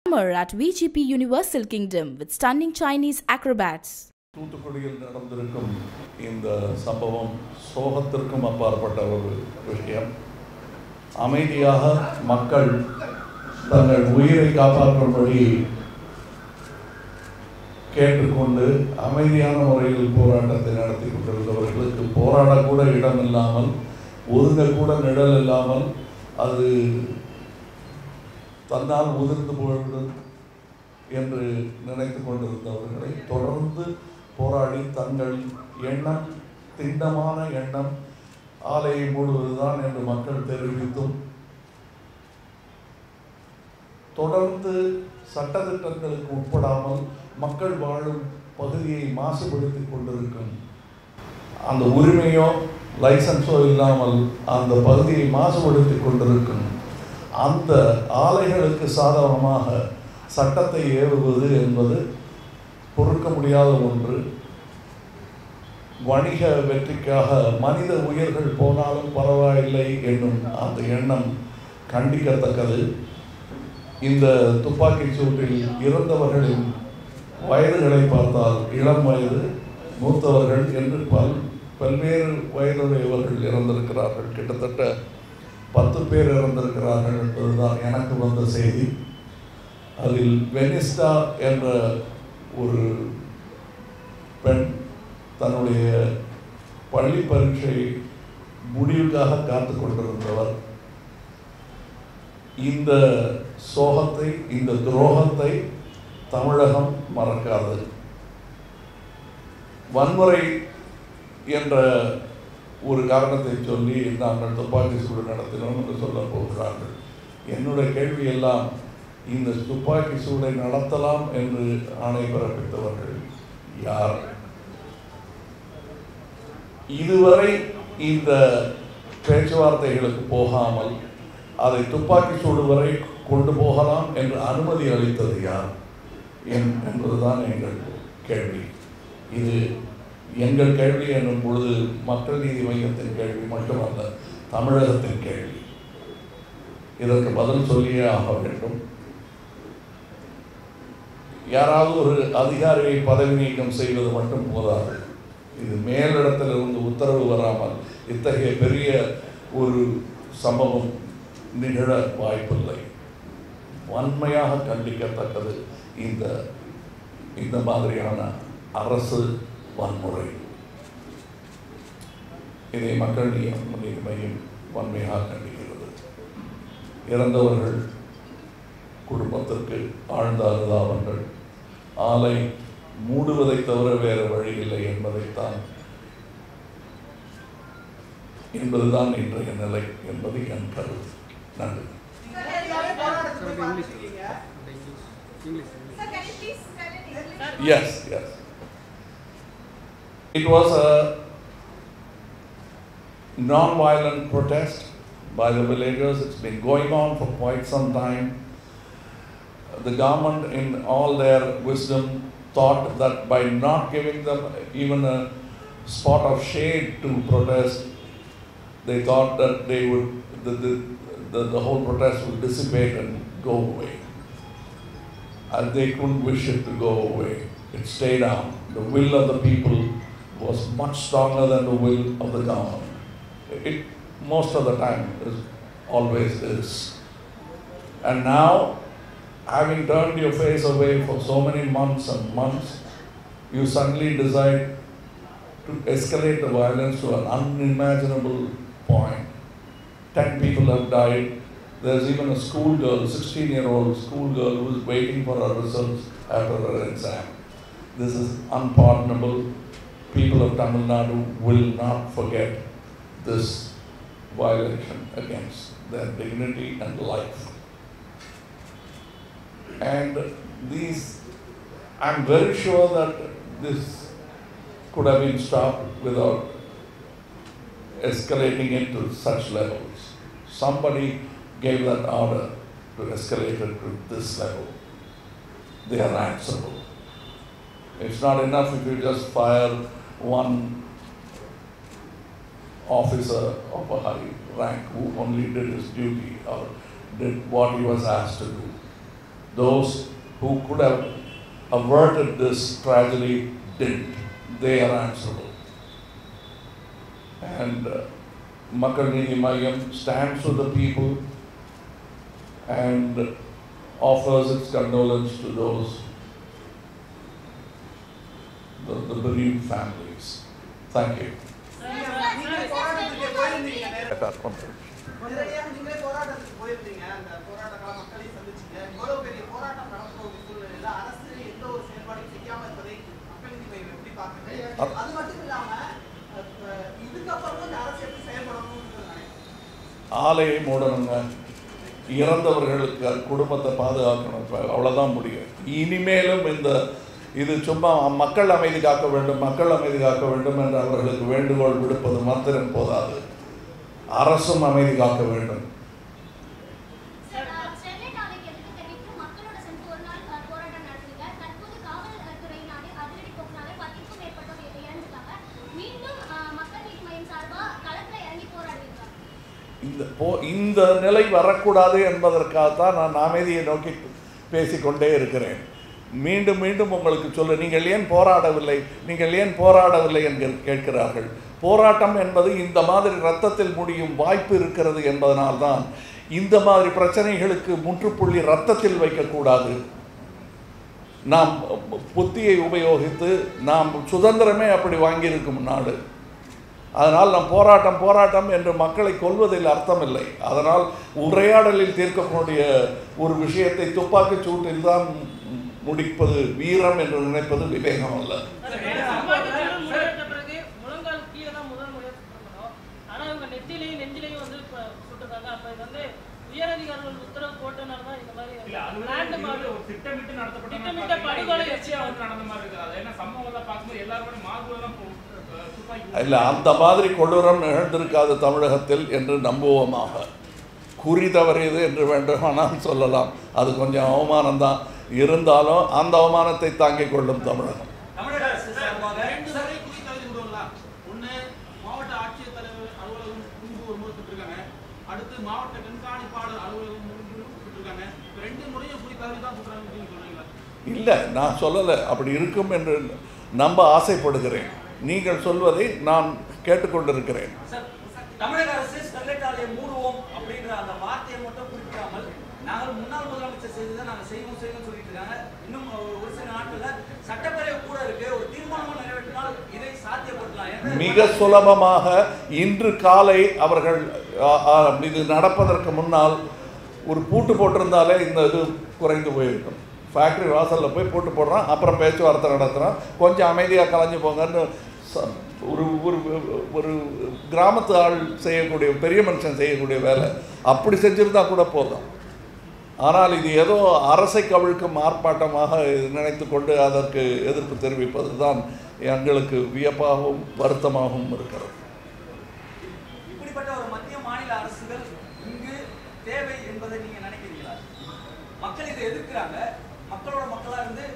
Summer at VGP Universal Kingdom with stunning Chinese acrobats. தூத்துக்குடியில் நடந்திருக்கும் இந்த சம்பவம் சோகத்திற்கும் அப்பாற்பட்ட ஒரு விஷயம். அமைதியாக மக்கள் தங்கள் உயிரை காப்பாற்றும்படி கேட்டுக்கொண்டு அமைதியான முறையில் போராட்டத்தை நடத்தி கொண்டிருந்தவர்களுக்கு போராடக்கூட இடம் இல்லாமல், ஒதுங்கக்கூட நிழல் இல்லாமல், அது தன்னால் உதிர்ந்து போய்விடும் என்று நினைத்து கொண்டிருந்தவர்களை தொடர்ந்து போராடி தங்கள் எண்ணம், திண்ணமான எண்ணம் ஆலையை மூடுவதுதான் என்று மக்கள் தெரிவித்தும் தொடர்ந்து சட்டத்திட்டங்களுக்கு உட்படாமல் மக்கள் வாழும் பகுதியை மாசுபடுத்திக் கொண்டிருக்கும் அந்த உரிமையோ லைசன்ஸோ இல்லாமல் அந்த பகுதியை மாசுபடுத்திக் கொண்டிருக்கும் அந்த ஆலைகளுக்கு சாதகமாக சட்டத்தை ஏவுவது என்பது பொறுக்க முடியாத ஒன்று. வணிக வெற்றிக்காக மனித உயிர்கள் போனாலும் பரவாயில்லை என்னும் அந்த எண்ணம் கண்டிக்கத்தக்கது. இந்த துப்பாக்கிச் சூட்டில் இறந்தவர்களின் வயதுகளை பார்த்தால் இளம் வயது, மூத்தவர்கள் என்று பல்வேறு வயதுடையவர்கள் இறந்திருக்கிறார்கள். கிட்டத்தட்ட 10 பேர் இறந்திருக்கிறார்கள் என்பதுதான் எனக்கு வந்த செய்தி. அதில் வெனிஸ்டா என்ற ஒரு பெண் தன்னுடைய பள்ளி பரீட்சை முடிவுக்காக காத்து கொண்டிருந்தவர். இந்த சோகத்தை, இந்த துரோகத்தை தமிழகம் மறக்காது. வன்முறை என்ற ஒரு காரணத்தை சொல்லி நாங்கள் துப்பாக்கி சூடு நடத்தினோம் என்று சொல்ல போகிறார்கள். என்னுடைய கேள்வி எல்லாம், இந்த துப்பாக்கி சூடை நடத்தலாம் என்று ஆணை பிறப்பித்தவர்கள் யார்? இதுவரை இந்த பேச்சுவார்த்தைகளுக்கு போகாமல் அதை துப்பாக்கி சூடு வரை கொண்டு போகலாம் என்று அனுமதி அளித்தது யார் என்பதுதான் எங்கள் கேள்வி. இது எங்கள் கேள்வி என்னும் பொழுது மக்கள் நீதி மையத்தின் கேள்வி மட்டுமல்ல, தமிழகத்தின் கேள்வி. இதற்கு பதில் சொல்லியே ஆக வேண்டும். யாராவது ஒரு அதிகாரியை பதவி நீக்கம் செய்வது மட்டும் போதாது. இது மேலிடத்திலிருந்து உத்தரவு வராமல் இத்தகைய பெரிய ஒரு சம்பவம் நிகழ வாய்ப்பில்லை. வன்மையாக கண்டிக்கத்தக்கது இந்த மாதிரியான அரசு வன்முறை. இதை மக்கள் நீதி மையம் வன்மையாக கண்டிக்கிறது. இறந்தவர்கள் குடும்பத்திற்கு ஆழ்ந்த அனுதாபங்கள். ஆலை மூடுவதை தவிர வேறு வழி இல்லை என்பதுதான் இன்றைய நிலை என்பது என் கருத்து. நன்றி. Yes. It was a non-violent protest by the villagers. It's been going on for quite some time. The government, in all their wisdom, thought that by not giving them even a spot of shade to protest, they thought that they would the whole protest would dissipate and go away. And they couldn't wish it to go away. It stayed on. The will of the people was much stronger than the will of the government. It most of the time always is. And now, having turned your face away for so many months and months, you suddenly decide to escalate the violence to an unimaginable point. 10 people have died. There's even a schoolgirl, 16-year-old schoolgirl, who is waiting for her results after her exam. This is unpardonable. People of Tamil Nadu will not forget this violation against their dignity and life. And I'm very sure that this could have been stopped without escalating it to such levels. Somebody gave that order to escalate it to this level. They are answerable. It's not enough if you just fire one officer of a high rank who only did his duty or did what he was asked to do. those who could have averted this tragedy didn't. They are answerable. And Makkal Neethi Mayyam stands with the people and offers its condolence to those, the bereaved families. Thank you. ஆலையை மூடணுங்க, இறந்தவர்களுக்கு குடும்பத்தை பாதுகாக்கணும், அவ்வளோதான் முடியும். இனிமேலும் இது சும்மா மக்கள் அமைதி காக்க வேண்டும், மக்கள் அமைதி காக்க வேண்டும் என்று அவர்களுக்கு வேண்டுகோள் விடுப்பது மாத்திரம் போதாது, அரசும் அமைதி காக்க வேண்டும். இந்த நிலை வரக்கூடாது என்பதற்காகத்தான் நான் அமைதியை நோக்கி பேசிக்கொண்டே இருக்கிறேன். மீண்டும் மீண்டும் உங்களுக்கு சொல்ல, நீங்கள் ஏன் போராடவில்லை, நீங்கள் ஏன் போராடவில்லை என்று கேட்கிறார்கள். போராட்டம் என்பது இந்த மாதிரி இரத்தத்தில் முடியும் வாய்ப்பு இருக்கிறது என்பதனால்தான் இந்த மாதிரி பிரச்சனைகளுக்கு முற்றுப்புள்ளி இரத்தத்தில் வைக்கக்கூடாது. நாம் புத்தியை உபயோகித்து நாம் சுதந்திரமே அப்படி வாங்கியிருக்கும் நாடு. அதனால் நாம் போராட்டம் என்று மக்களை கொல்வதில் அர்த்தமில்லை. அதனால் உரையாடலில் தீர்க்கக்கூடிய ஒரு விஷயத்தை துப்பாக்கி சூட்டில் தான் முடிப்பது வீரம் என்று நினைப்பது விவேகம் அல்ல. இல்லை, அந்த மாதிரி கொடூரம் நிகழ்ந்திருக்காது தமிழகத்தில் என்று நம்புவோமாக. குறி தவறியது என்று வேண்டுமானால் சொல்லலாம், அது கொஞ்சம் அவமானம்தான். இருந்தாலும் அந்த அவமானத்தை தாங்கிக் கொள்ளும் தமிழகம். இல்லை, நான் சொல்லலை, அப்படி இருக்கும் என்று நம்ப ஆசைப்படுகிறேன். நீங்கள் சொல்வதை நான் கேட்டுக்கொண்டிருக்கிறேன். தமிழக அரசு ஸ்டெர்லைட் ஆலையை மூடுவோம் அப்படின்ற அந்த வார்த்தையை மட்டும் குறிப்பிடாமல் நாங்கள் முன்னாள் முதலமைச்சர் செய்ததை நாங்கள் செய்வோம் சொல்லிட்டு இருக்காங்க. இன்னும் ஒரு சில நாட்களில் சட்டப்பேரவை கூட இருக்கு, ஒரு தீர்மானம் நிறைவேற்றினால் இதை சாத்தியப்படுத்தலாம். மிக சுலபமாக இன்று காலை அவர்கள் இது நடப்பதற்கு முன்னால் ஒரு பூட்டு போட்டிருந்தாலே இந்த இது குறைந்து போயிருக்கும். ஃபேக்ட்ரி வாசலில் போய் பூட்டு போடுறான், அப்புறம் பேச்சுவார்த்தை நடத்துகிறான், கொஞ்சம் அமைதியாக கலைஞ்சு போங்கன்னு ஒரு ஒரு ஒரு கிராமத்து ஆள் செய்யக்கூடிய, பெரிய மனுஷன் செய்யக்கூடிய வேலை அப்படி செஞ்சுருந்தா கூட போதும். ஆனால் இது ஏதோ அரசை கவிழ்க்கும் ஆர்ப்பாட்டமாக நினைத்து கொண்டு அதற்கு எதிர்ப்பு தெரிவிப்பது தான் எங்களுக்கு வியப்பாகவும் வருத்தமாகவும் இருக்கிறது. இப்படிப்பட்ட ஒரு மத்திய மாநில அரசுகள் இங்கு தேவை என்பதை நீங்கள் நினைக்கிறீங்களா? மக்கள் இதை எதிர்க்கிறாங்க. மக்களோட மக்களாக இருந்து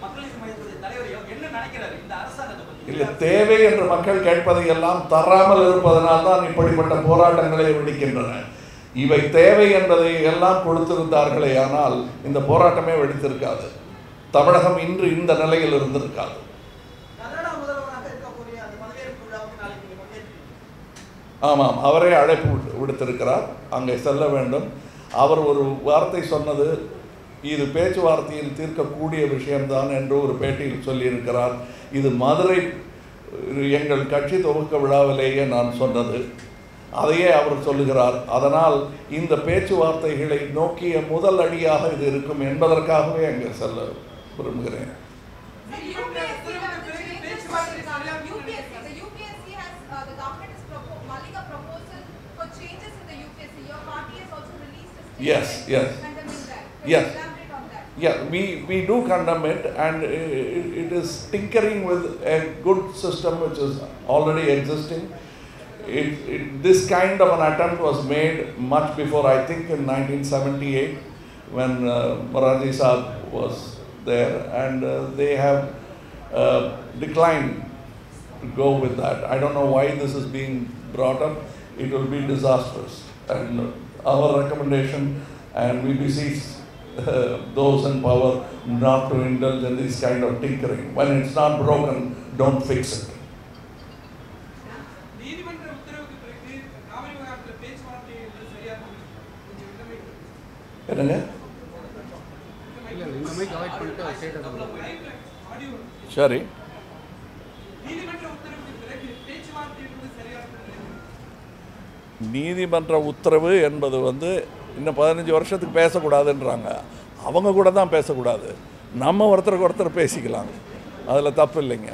மக்கள் நீதி மய்யத்துடைய தலைவர் என்ன நினைக்கிறாரு இந்த அரசாங்கத்தை பற்றி? இல்லை, தேவை என்று மக்கள் கேட்பதை எல்லாம் தராமல் இருப்பதனால் தான் இப்படிப்பட்ட போராட்டங்களை வெடிக்கின்றன. இவை தேவை என்பதை எல்லாம் கொடுத்திருந்தார்களே, ஆனால் இந்த போராட்டமே வெடித்திருக்காது. தமிழகம் இன்று இந்த நிலையில் இருந்திருக்காது. ஆமாம், அவரே அழைப்பு விடுத்திருக்கிறார், அங்கே செல்ல வேண்டும். அவர் ஒரு வார்த்தை சொன்னது, இது பேச்சுவார்த்தையில் தீர்க்கக்கூடிய விஷயம்தான் என்று ஒரு பேட்டியில் சொல்லியிருக்கிறார். இது மதுரை எங்கள் கட்சி துவக்க விழாவிலேயே நான் சொன்னது, அதையே அவர் சொல்லுகிறார். அதனால் இந்த பேச்சுவார்த்தைகளை நோக்கிய முதல் அடியாக இது இருக்கும் என்பதற்காகவே அங்கே செல்ல விரும்புகிறேன். Yes. Yeah, we do condemn it, and it is tinkering with a good system which is already existing. This kind of an attempt was made much before, I think in 1978, when Morarji Saab was there, and they have declined to go with that. I don't know why this is being brought up. It will be disastrous. And our recommendation and VBC's those in power not to indulge in this kind of tinkering. When it's not broken, don't fix it. என்னங்க? சரி, நீதிமன்ற உத்தரவு என்பது இன்னும் 15 வருஷத்துக்கு பேசக்கூடாதுன்றாங்க. அவங்க கூட தான் பேசக்கூடாது, நம்ம ஒருத்தருக்கு ஒருத்தர் பேசிக்கலாம், அதில் தப்பு இல்லைங்க.